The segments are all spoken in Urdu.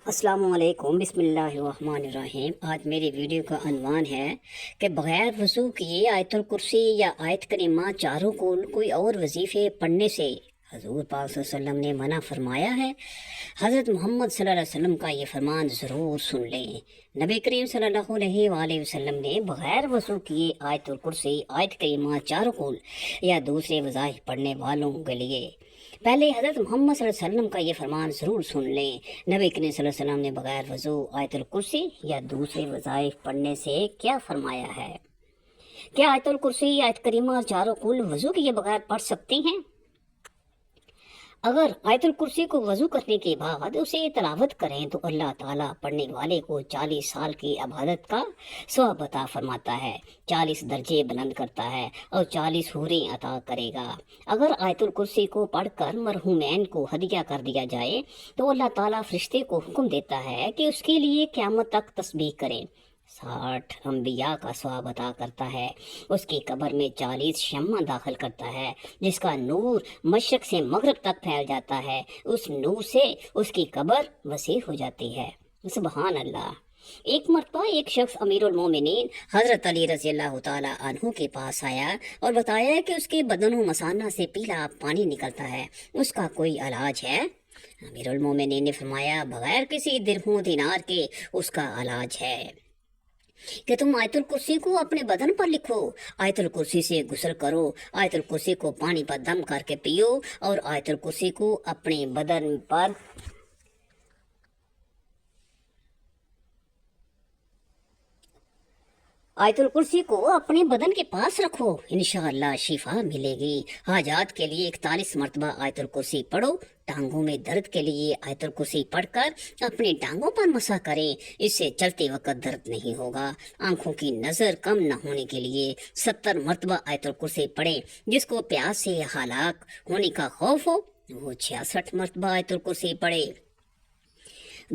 السلام علیکم، بسم اللہ الرحمن الرحیم۔ آج میری ویڈیو کا عنوان ہے کہ بغیر وضو کیے آیت الکرسی یا آیت کریمہ چاروں کو کوئی اور وظیفے پڑھنے سے حضور پاک صلی اللہ علیہ وسلم نے منع فرمایا ہے۔ حضرت محمد صلی اللہ علیہ وسلم کا یہ فرمان ضرور سن لیں۔ نبی کریم صلی اللہ علیہ وآلہ وسلم نے بغیر وضو کیے آیت الکرسی، آیت کریمہ چاروں کو یا دوسرے وظائف پڑھنے والوں کے لیے پہلے حضرت محمد صلی اللہ علیہ وسلم کا یہ فرمان ضرور سن لیں۔ نبی کریم صلی اللہ علیہ وسلم نے بغیر وضو آیت الکرسی یا دوسرے وظائف پڑھنے سے کیا فرمایا ہے؟ کیا آیت الکرسی، آیت کریمہ اور چاروں کل وضو کیے بغیر پڑھ سکتے ہیں؟ اگر آیت الکرسی کو وضو کرنے کے بعد اسے تلاوت کریں تو اللہ تعالیٰ پڑھنے والے کو 40 سال کی عبادت کا ثواب عطا فرماتا ہے، 40 درجے بلند کرتا ہے اور 40 حوریں عطا کرے گا۔ اگر آیت الکرسی کو پڑھ کر مرحومین کو ہدیہ کر دیا جائے تو اللہ تعالیٰ فرشتے کو حکم دیتا ہے کہ اس کے لیے قیامت تک تسبیح کریں، 60 انبیاء کا ثواب عطا کرتا ہے، اس کی قبر میں 40 شمع داخل کرتا ہے جس کا نور مشرق سے مغرب تک پھیل جاتا ہے، اس نور سے اس کی قبر وسیع ہو جاتی ہے۔ سبحان اللہ۔ ایک مرتبہ ایک شخص امیر المومنین حضرت علی رضی اللہ تعالیٰ عنہ کے پاس آیا اور بتایا کہ اس کے بدن و مثانہ سے پیلا پانی نکلتا ہے، اس کا کوئی علاج ہے؟ امیر المومنین نے فرمایا، بغیر کسی درہم و دینار کے اس کا علاج ہے کہ تم آیت الکرسی کو اپنے بدن پر لکھو، آیت الکرسی سے غسل کرو، آیت الکرسی کو پانی پر دم کر کے پیو اور آیت الکرسی کو اپنے بدن پر آیت الکرسی کو اپنے بدن کے پاس رکھو، انشاءاللہ شفا ملے گی۔ حاجات کے لیے 41 مرتبہ آیت الکرسی پڑھو، ٹانگوں میں درد کے لیے آیت الکرسی پڑھ کر اپنی ٹانگوں پر مسح کریں، اس سے چلتے وقت درد نہیں ہوگا۔ آنکھوں کی نظر کم نہ ہونے کے لیے 70 مرتبہ آیت الکرسی پڑھیں، جس کو پیاس سے ہلاک ہونے کا خوف ہو وہ 66 مرتبہ آیت الکرسی پڑھے۔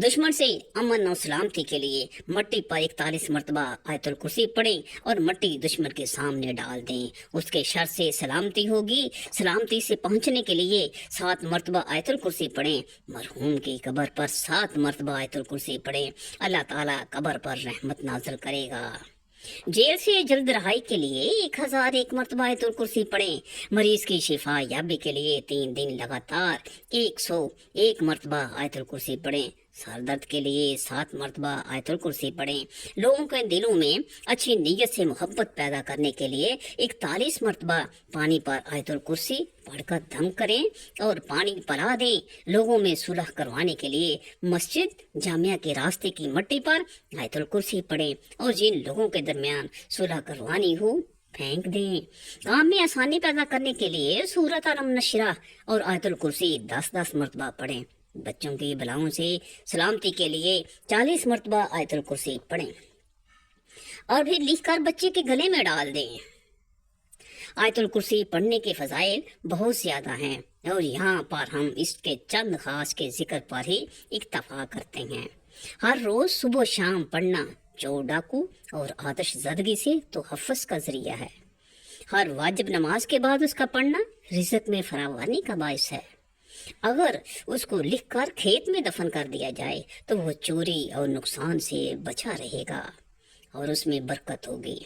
دشمن سے امن اور سلامتی کے لیے مٹی پر 41 مرتبہ آیت الکرسی پڑھیں اور مٹی دشمن کے سامنے ڈال دیں، اس کے شر سے سلامتی ہوگی۔ سلامتی سے پہنچنے کے لیے 7 مرتبہ آیت الکرسی پڑھیں، مرحوم کی قبر پر 7 مرتبہ آیت الکرسی پڑھیں، اللہ تعالیٰ قبر پر رحمت نازل کرے گا۔ جیل سے جلد رہائی کے لیے 1001 مرتبہ آیت الکرسی پڑھیں، مریض کی شفا یابی کے لیے 3 دن لگاتار 101 مرتبہ آیت الکرسی پڑھیں، سر درد کے لیے 7 مرتبہ آیت الکرسی پڑھیں، لوگوں کے دلوں میں اچھی نیت سے محبت پیدا کرنے کے لیے 41 مرتبہ پانی پر آیت الکرسی پڑھ کر دم کریں اور پانی پلا دیں، لوگوں میں صلح کروانے کے لیے مسجد جامعہ کے راستے کی مٹی پر آیت الکرسی پڑھیں اور جن لوگوں کے درمیان صلح کروانی ہو پھینک دیں۔ کام میں آسانی پیدا کرنے کے لیے سورۃ الم نشرہ اور آیت الکرسی 10 مرتبہ پڑھیں، بچوں کی بلاؤں سے سلامتی کے لیے 40 مرتبہ آیت الکرسی پڑھیں اور پھر لکھ کر بچے کے گلے میں ڈال دیں۔ آیت الکرسی پڑھنے کے فضائل بہت زیادہ ہیں اور یہاں پر ہم اس کے چند خاص کے ذکر پر ہی اکتفا کرتے ہیں۔ ہر روز صبح و شام پڑھنا چور ڈاکو اور آتش زدگی سے تحفظ کا ذریعہ ہے۔ ہر واجب نماز کے بعد اس کا پڑھنا رزق میں فراوانی کا باعث ہے۔ اگر اس کو لکھ کر کھیت میں دفن کر دیا جائے تو وہ چوری اور نقصان سے بچا رہے گا اور اس میں برکت ہوگی۔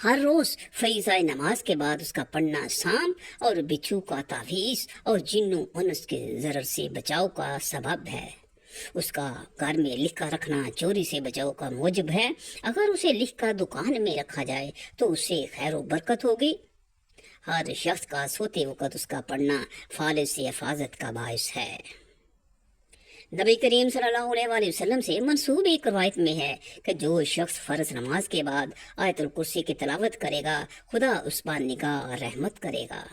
ہر روز فریضہ نماز کے بعد اس کا پڑھنا سانپ اور بچھو کا تعویذ اور جن و انس کے ضرر سے بچاؤ کا سبب ہے۔ اس کا گھر میں لکھ کر رکھنا چوری سے بچاؤ کا موجب ہے۔ اگر اسے لکھ کر دکان میں رکھا جائے تو اس سے خیر و برکت ہوگی۔ ہر شخص کا سوتے وقت اس کا پڑھنا فالج سے حفاظت کا باعث ہے۔ نبی کریم صلی اللہ علیہ وآلہ وسلم سے منسوب ایک روایت میں ہے کہ جو شخص فرض نماز کے بعد آیت الکرسی کی تلاوت کرے گا خدا اس پر نگاہ اور رحمت کرے گا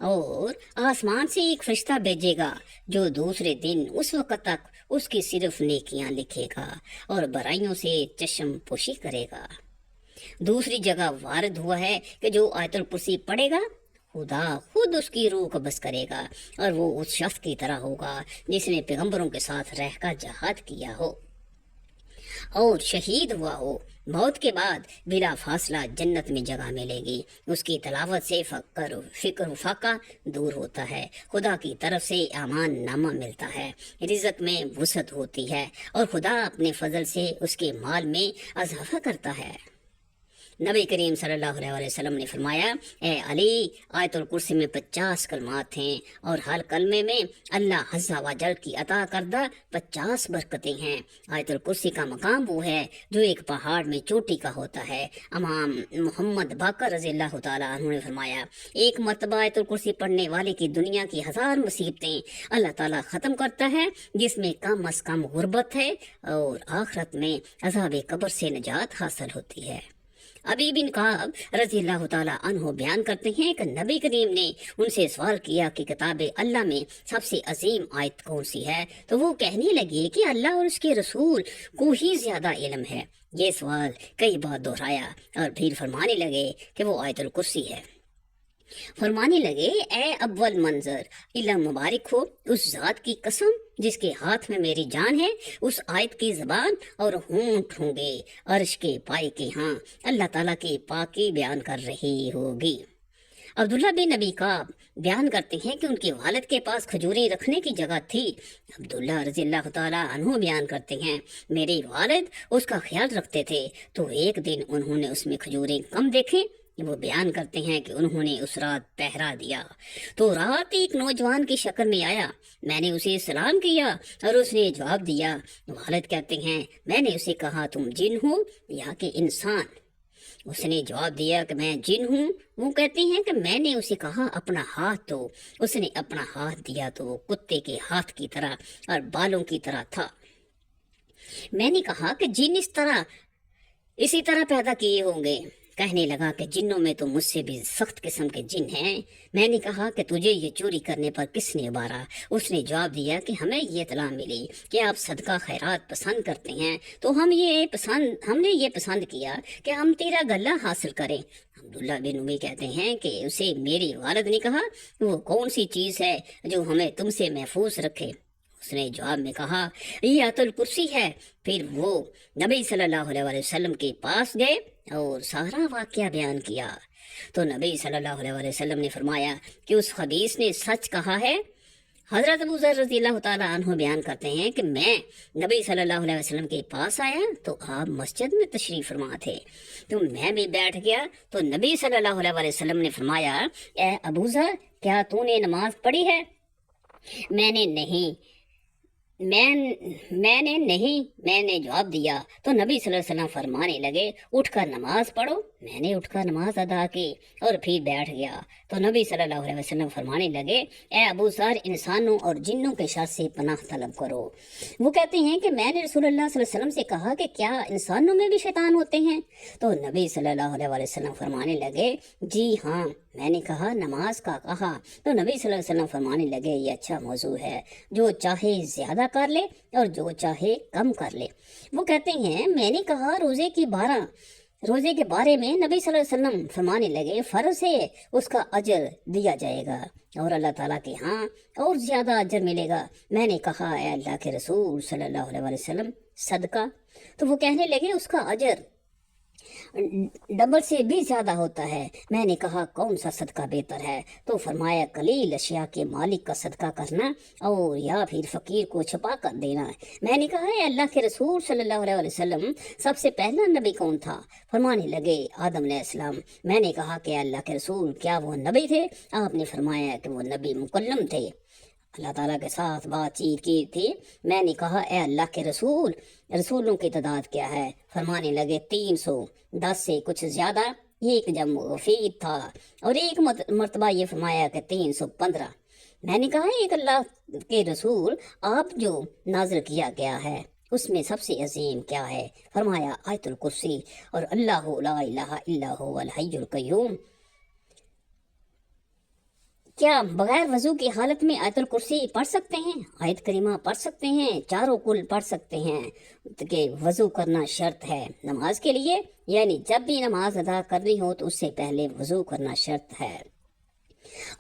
اور آسمان سے ایک فرشتہ بھیجے گا جو دوسرے دن اس وقت تک اس کی صرف نیکیاں لکھے گا اور برائیوں سے چشم پوشی کرے گا۔ دوسری جگہ وارد ہوا ہے کہ جو آیت الکرسی پڑھے گا خدا خود اس کی روح قبض کرے گا اور وہ اس شخص کی طرح ہوگا جس نے پیغمبروں کے ساتھ رہ کر جہاد کیا ہو۔ اور شہید ہوا ہو، موت کے بعد بلا فاصلہ جنت میں جگہ ملے گی۔ اس کی تلاوت سے فکر و فاقہ دور ہوتا ہے، خدا کی طرف سے امان نامہ ملتا ہے، رزق میں وسعت ہوتی ہے، اور خدا اپنے فضل سے اس کے مال میں اضافہ کرتا ہے۔ نبی کریم صلی اللہ علیہ وسلم نے فرمایا، اے علی، آیت الکرسی میں 50 کلمات ہیں، اور ہر کلمے میں اللہ عز و جل کی عطا کردہ 50 برکتیں ہیں۔ آیت الکرسی کا مقام وہ ہے جو ایک پہاڑ میں چوٹی کا ہوتا ہے۔ امام محمد باقر رضی اللہ تعالیٰ عنہ نے فرمایا، ایک مرتبہ آیت الکرسی پڑھنے والے کی دنیا کی 1000 مصیبتیں اللہ تعالیٰ ختم کرتا ہے، جس میں کم از کم غربت ہے، اور آخرت میں عذاب قبر سے نجات حاصل ہوتی ہے۔ ابی بن کعب رضی اللہ تعالیٰ عنہ بیان کرتے ہیں کہ نبی کریم نے ان سے سوال کیا کہ کتاب اللہ میں سب سے عظیم آیت کون سی ہے، تو وہ کہنے لگے کہ اللہ اور اس کے رسول کو ہی زیادہ علم ہے۔ یہ سوال کئی بار دہرایا اور پھر فرمانے لگے کہ وہ آیت الکرسی ہے۔ فرمانے لگے، اے اول منظر، علم مبارک ہو اس ذات کی قسم جس کے ہاتھ میں میری جان ہے، اس آیت کی زبان اور ہونٹ ہوں گے عرش کے پائے کے ہاں اللہ تعالیٰ کی پاکی بیان کر رہی ہوگی۔ عبداللہ بن نبی کعب بیان کرتے ہیں کہ ان کے والد کے پاس کھجوریں رکھنے کی جگہ تھی۔ عبداللہ رضی اللہ تعالیٰ عنہ بیان کرتے ہیں، میرے والد اس کا خیال رکھتے تھے، تو ایک دن انہوں نے اس میں کھجوریں کم دیکھیں۔ وہ بیان کرتے ہیں کہ انہوں نے اس رات پہرا دیا، تو رات ایک نوجوان کی شکل میں آیا، میں نے اسے سلام کیا اور اس نے جواب دیا۔ والد کہتے ہیں، میں نے اسے کہا تم جن ہو یا کہ انسان؟ اس نے جواب دیا کہ میں جن ہوں۔ وہ کہتے ہیں کہ میں نے اسے کہا اپنا ہاتھ دو، اس نے اپنا ہاتھ دیا تو وہ کتے کے ہاتھ کی طرح اور بالوں کی طرح تھا۔ میں نے کہا کہ جن اسی طرح پیدا کیے ہوں گے۔ کہنے لگا کہ جنوں میں تو مجھ سے بھی سخت قسم کے جن ہیں۔ میں نے کہا کہ تجھے یہ چوری کرنے پر کس نے ابھارا؟ اس نے جواب دیا کہ ہمیں یہ اطلاع ملی کہ آپ صدقہ خیرات پسند کرتے ہیں، تو ہم نے یہ پسند کیا کہ ہم تیرا گلہ حاصل کریں۔ عبداللہ بن ابی کہتے ہیں کہ اسے میری والد نے کہا، وہ کون سی چیز ہے جو ہمیں تم سے محفوظ رکھے؟ اس نے جواب میں کہا، یہ آیت الکرسی ہے۔ پھر وہ نبی صلی اللہ علیہ وسلم کے پاس گئے اور سارا واقعہ بیان کیا، تو نبی صلی اللہ علیہ وسلم نے فرمایا کہ اس خبیث نے سچ کہا ہے۔ حضرت ابو ذر رضی اللہ تعالیٰ عنہ بیان کرتے ہیں کہ میں نبی صلی اللہ علیہ وسلم کے پاس آیا تو آپ مسجد میں تشریف فرما تھے، تو میں بھی بیٹھ گیا، تو نبی صلی اللہ علیہ وسلم نے فرمایا، اے ابو ذر، کیا تو نے نماز پڑھی ہے؟ میں نے جواب دیا، تو نبی صلی اللہ علیہ وسلم فرمانے لگے، اٹھ کر نماز پڑھو۔ میں نے اٹھ کر نماز ادا کی اور پھر بیٹھ گیا، تو نبی صلی اللہ علیہ وسلم فرمانے لگے، اے ابو ذر، انسانوں اور جنوں کے شر سے پناہ طلب کرو۔ وہ کہتے ہیں کہ میں نے رسول اللہ صلی اللہ علیہ وسلم سے کہا کہ کیا انسانوں میں بھی شیطان ہوتے ہیں؟ تو نبی صلی اللہ علیہ وسلم فرمانے لگے، جی ہاں۔ میں نے کہا نماز کا کہا؟ تو نبی صلی اللہ علیہ وسلم فرمانے لگے، یہ اچھا موضوع ہے، جو چاہے زیادہ کر لے اور جو چاہے کم کر لے۔ وہ کہتے ہیں، میں نے کہا روزے کے بارے میں نبی صلی اللہ علیہ وسلم فرمانے لگے، فرض ہے، اس کا اجر دیا جائے گا اور اللہ تعالیٰ کے ہاں اور زیادہ اجر ملے گا۔ میں نے کہا، اے اللہ کے رسول صلی اللہ علیہ وسلم، صدقہ؟ تو وہ کہنے لگے، اس کا اجر ڈبل سے بھی زیادہ ہوتا ہے۔ میں نے کہا، کون سا صدقہ بہتر ہے؟ تو فرمایا، قلیل اشیاء کے مالک کا صدقہ کرنا اور یا پھر فقیر کو چھپا کر دینا۔ میں نے کہا، اے اللہ کے رسول صلی اللہ علیہ وسلم، سب سے پہلا نبی کون تھا؟ فرمانے لگے، آدم علیہ السلام۔ میں نے کہا کہ اللہ کے رسول، کیا وہ نبی تھے؟ آپ نے فرمایا کہ وہ نبی مکلم تھے، اللہ تعالیٰ کے ساتھ بات چیت کی تھی۔ میں نے کہا، اے اللہ کے رسول، رسولوں کی تعداد کیا ہے؟ فرمانے لگے، 310 سے کچھ زیادہ ایک جمع وفید تھا، اور ایک مرتبہ یہ فرمایا کہ 315۔ میں نے کہا، ایک اللہ کے رسول، آپ جو نازل کیا گیا ہے اس میں سب سے عظیم کیا ہے؟ فرمایا، آیت الکرسی اور اللہ لا الہ الا هو الحی القیوم۔ کیا بغیر وضو کی حالت میں آیت الکرسی پڑھ سکتے ہیں؟ آیت کریمہ پڑھ سکتے ہیں، چاروں کل پڑھ سکتے ہیں کہ وضو کرنا شرط ہے نماز کے لیے، یعنی جب بھی نماز ادا کرنی ہو تو اس سے پہلے وضو کرنا شرط ہے۔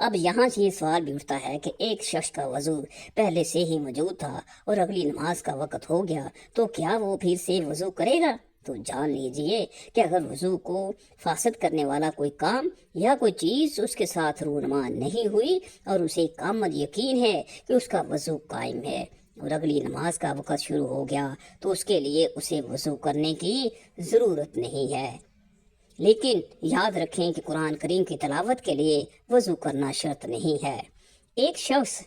اب یہاں سے یہ سوال بھی اٹھتا ہے کہ ایک شخص کا وضو پہلے سے ہی موجود تھا اور اگلی نماز کا وقت ہو گیا تو کیا وہ پھر سے وضو کرے گا؟ تو جان لیجئے کہ اگر وضو کو فاسد کرنے والا کوئی کام یا کوئی چیز اس کے ساتھ رونما نہیں ہوئی اور اسے کامل یقین ہے کہ اس کا وضو قائم ہے اور اگلی نماز کا وقت شروع ہو گیا تو اس کے لیے اسے وضو کرنے کی ضرورت نہیں ہے۔ لیکن یاد رکھیں کہ قرآن کریم کی تلاوت کے لیے وضو کرنا شرط نہیں ہے۔ ایک شخص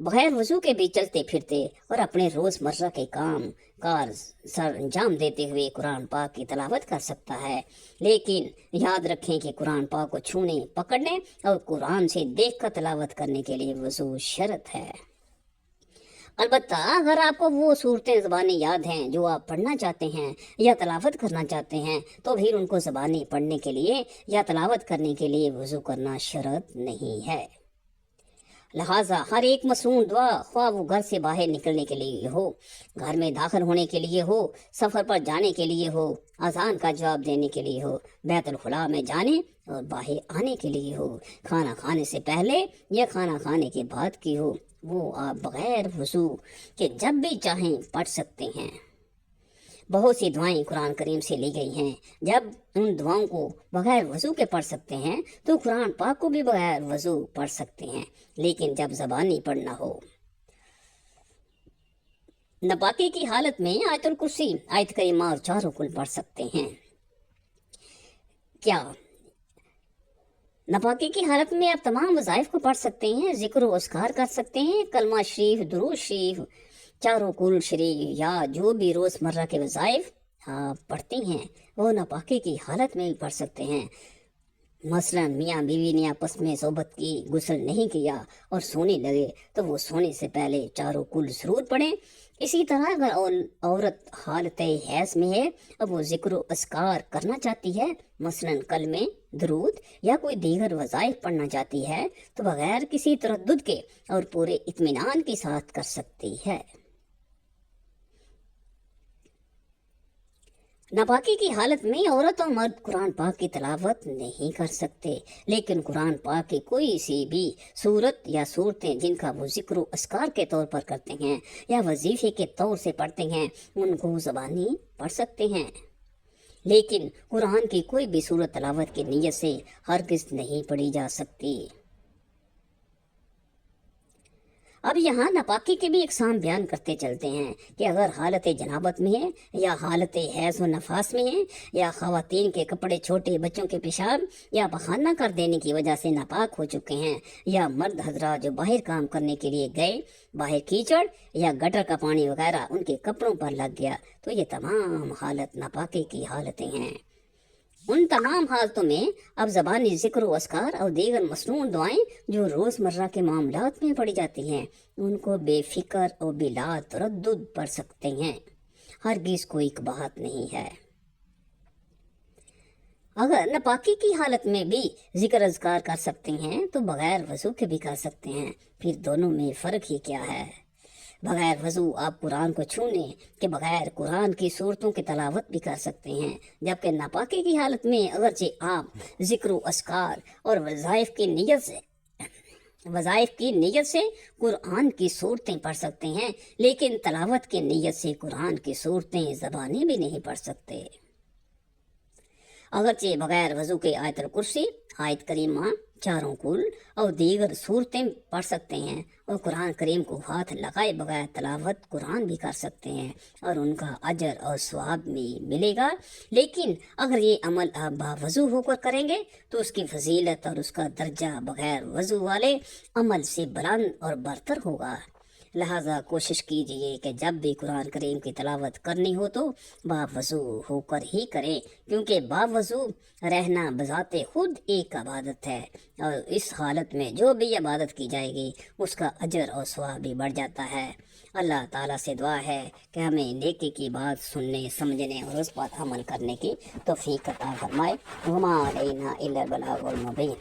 بغیر وضو کے بھی چلتے پھرتے اور اپنے روز مرہ کے کام کار سر انجام دیتے ہوئے قرآن پاک کی تلاوت کر سکتا ہے، لیکن یاد رکھیں کہ قرآن پاک کو چھونے، پکڑنے اور قرآن سے دیکھ کر تلاوت کرنے کے لیے وضو شرط ہے۔ البتہ اگر آپ کو وہ صورتیں زبانی یاد ہیں جو آپ پڑھنا چاہتے ہیں یا تلاوت کرنا چاہتے ہیں تو پھر ان کو زبانی پڑھنے کے لیے یا تلاوت کرنے کے لیے وضو کرنا شرط نہیں ہے۔ لہٰذا ہر ایک مصنون دعا، خواہ وہ گھر سے باہر نکلنے کے لیے ہو، گھر میں داخل ہونے کے لیے ہو، سفر پر جانے کے لیے ہو، اذان کا جواب دینے کے لیے ہو، بیت الخلاء میں جانے اور باہر آنے کے لیے ہو، کھانا کھانے سے پہلے یا کھانا کھانے کے بعد کی ہو، وہ آپ بغیر وضو کے جب بھی چاہیں پڑھ سکتے ہیں۔ بہت سی دعائیں قرآن کریم سے لی گئی ہیں۔ جب ان دعاؤں کو بغیر وضو کے پڑھ سکتے ہیں تو قرآن پاک کو بھی بغیر وضو پڑھ سکتے ہیں، لیکن جب زبانی پڑھنا ہو۔ ناپاکی کی حالت میں آیت الکرسی، آیت کریمہ اور 4 رکن پڑھ سکتے ہیں۔ کیا ناپاکی کی حالت میں آپ تمام وظائف کو پڑھ سکتے ہیں، ذکر و اذکار کر سکتے ہیں، کلمہ شریف، درود شریف، 4 رکوع شریف یا جو بھی روز مرہ کے وظائف آپ پڑھتے ہیں وہ ناپاکی کی حالت میں بھی پڑھ سکتے ہیں۔ مثلا میاں بیوی نے آپس میں صحبت کی، غسل نہیں کیا اور سونے لگے تو وہ سونے سے پہلے 4 رکوع ضرور پڑھیں۔ اسی طرح اگر عورت حالت حیض میں ہے اب وہ ذکر و اذکار کرنا چاہتی ہے، مثلا کلمے، درود یا کوئی دیگر وظائف پڑھنا چاہتی ہے تو بغیر کسی تردد کے اور پورے اطمینان کے ساتھ کر سکتی ہے۔ ناپاکی کی حالت میں عورت اور مرد قرآن پاک کی تلاوت نہیں کر سکتے، لیکن قرآن پاک کی کوئی سی بھی صورت یا صورتیں جن کا وہ ذکر و اذکار کے طور پر کرتے ہیں یا وظیفے کے طور سے پڑھتے ہیں ان کو زبانی پڑھ سکتے ہیں، لیکن قرآن کی کوئی بھی صورت تلاوت کی نیت سے ہرگز نہیں پڑھی جا سکتی۔ اب یہاں ناپاکی کے بھی اقسام بیان کرتے چلتے ہیں کہ اگر حالت جنابت میں ہے یا حالت حیض و نفاس میں ہے یا خواتین کے کپڑے چھوٹے، بچوں کے پیشاب یا پخانہ کر دینے کی وجہ سے ناپاک ہو چکے ہیں، یا مرد حضرات جو باہر کام کرنے کے لیے گئے، باہر کیچڑ یا گٹر کا پانی وغیرہ ان کے کپڑوں پر لگ گیا، تو یہ تمام حالت ناپاکی کی حالتیں ہیں۔ ان تمام حالتوں میں اب زبانی ذکر و اذکار اور دیگر مصنون دعائیں جو روز مرہ کے معاملات میں پڑھی جاتی ہیں ان کو بے فکر اور بلا تردد پڑھ سکتے ہیں، ہرگز کوئی قباحت نہیں ہے۔ اگر ناپاکی کی حالت میں بھی ذکر اذکار کر سکتے ہیں تو بغیر وضو کے بھی کر سکتے ہیں، پھر دونوں میں فرق ہی کیا ہے؟ بغیر وضو آپ قرآن کو چھونے کے بغیر قرآن کی صورتوں کی تلاوت بھی کر سکتے ہیں، جبکہ ناپاکی کی حالت میں اگرچہ آپ ذکر و اذکار اور وظائف کی نیت سے قرآن کی صورتیں پڑھ سکتے ہیں، لیکن تلاوت کی نیت سے قرآن کی صورتیں زبانی بھی نہیں پڑھ سکتے۔ اگرچہ بغیر وضو کے آیت الکرسی، آیت کریمہ، 4 رکوع اور دیگر صورتیں پڑھ سکتے ہیں اور قرآن کریم کو ہاتھ لگائے بغیر تلاوت قرآن بھی کر سکتے ہیں اور ان کا اجر اور ثواب بھی ملے گا، لیکن اگر یہ عمل آپ باوضو ہو کر کریں گے تو اس کی فضیلت اور اس کا درجہ بغیر وضو والے عمل سے بلند اور برتر ہوگا۔ لہٰذا کوشش کیجئے کہ جب بھی قرآن کریم کی تلاوت کرنی ہو تو باوضو ہو کر ہی کریں، کیونکہ باوضو رہنا بذات خود ایک عبادت ہے، اور اس حالت میں جو بھی عبادت کی جائے گی اس کا اجر اور ثواب بھی بڑھ جاتا ہے۔ اللہ تعالیٰ سے دعا ہے کہ ہمیں نیکی کی بات سننے، سمجھنے اور اس پر عمل کرنے کی توفیق عطا فرمائے۔ وما علینا الا البلاغ المبین۔